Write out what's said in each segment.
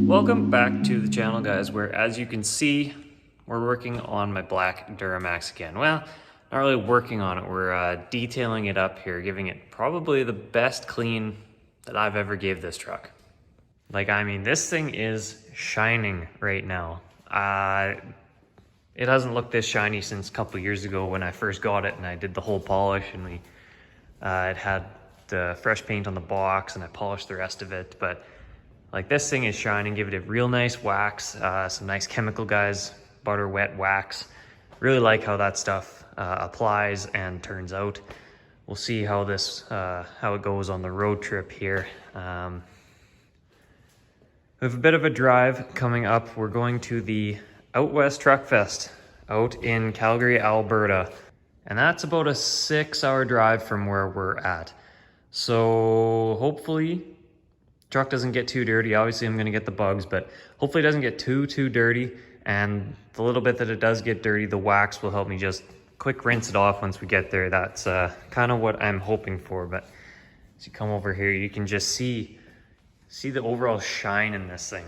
Welcome back to the channel, guys, where as you can see, we're working on my black Duramax again. Well, not really working on it, we're detailing it up here, giving it probably the best clean that I've ever gave this truck. Like, I mean, this thing is shining right now. It hasn't looked this shiny since a couple years ago when I first got it and I did the whole polish, and it had the fresh paint on the box and I polished the rest of it. But like, this thing is shining. Give it a real nice wax, some nice chemical guys, butter wet wax. Really like how that stuff applies and turns out. We'll see how it goes on the road trip here. We have a bit of a drive coming up. We're going to the Out West Truck Fest out in Calgary, Alberta. And that's about a 6-hour drive from where we're at. So hopefully truck doesn't get too dirty. Obviously I'm gonna get the bugs, but hopefully it doesn't get too dirty. And the little bit that it does get dirty, the wax will help me just quick rinse it off once we get there. That's kind of what I'm hoping for. But as you come over here, you can just see the overall shine in this thing.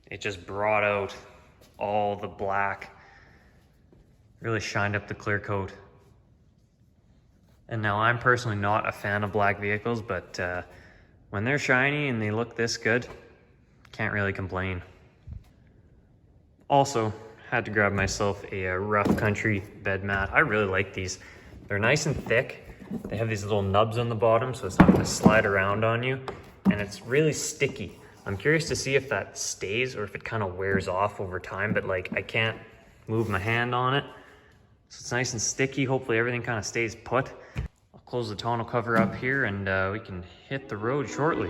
It just brought out all the black, really shined up the clear coat. And now I'm personally not a fan of black vehicles, but when they're shiny and they look this good, can't really complain. Also, had to grab myself a rough country bed mat. I really like these. They're nice and thick. They have these little nubs on the bottom, so it's not gonna slide around on you. And it's really sticky. I'm curious to see if that stays or if it kind of wears off over time, but like, I can't move my hand on it. So it's nice and sticky. Hopefully everything kind of stays put. I'll close the tonneau cover up here and we can hit the road shortly.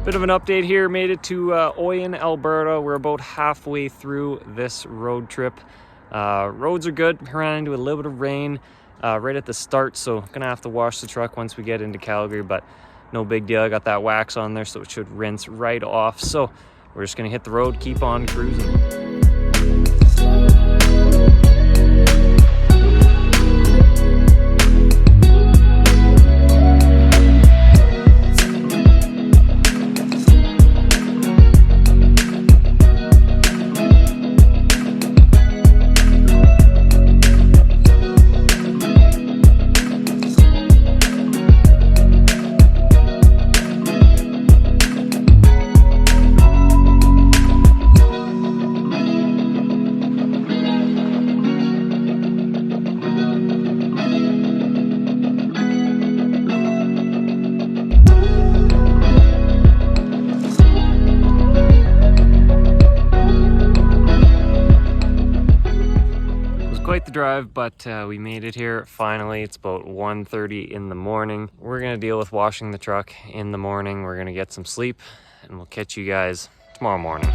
Bit of an update here, made it to Oyen, Alberta. We're about halfway through this road trip. Roads are good. We ran into a little bit of rain right at the start, so gonna have to wash the truck once we get into Calgary, but no big deal. I got that wax on there, so it should rinse right off. So we're just gonna hit the road, keep on cruising. The drive, but we made it here finally. It's about 1:30 in the morning. We're gonna deal with washing the truck in the morning. We're gonna get some sleep and we'll catch you guys tomorrow morning.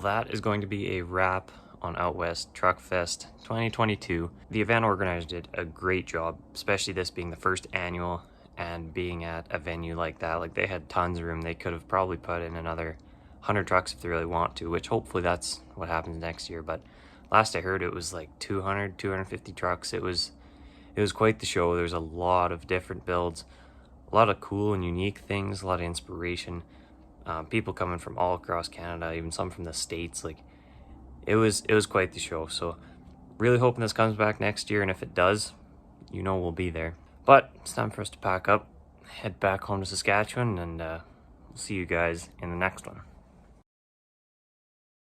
Well, that is going to be a wrap on Out West Truck Fest 2022. The event organizers did a great job, especially this being the first annual and being at a venue like that. Like, they had tons of room. They could have probably put in another 100 trucks if they really want to, which hopefully that's what happens next year. But last I heard, it was like 200, 250 trucks. It was quite the show. There's a lot of different builds, a lot of cool and unique things, a lot of inspiration. People coming from all across Canada, even some from the States. Like, it was quite the show. So really hoping this comes back next year, and if it does, you know we'll be there. But it's time for us to pack up, head back home to Saskatchewan, and we'll see you guys in the next one.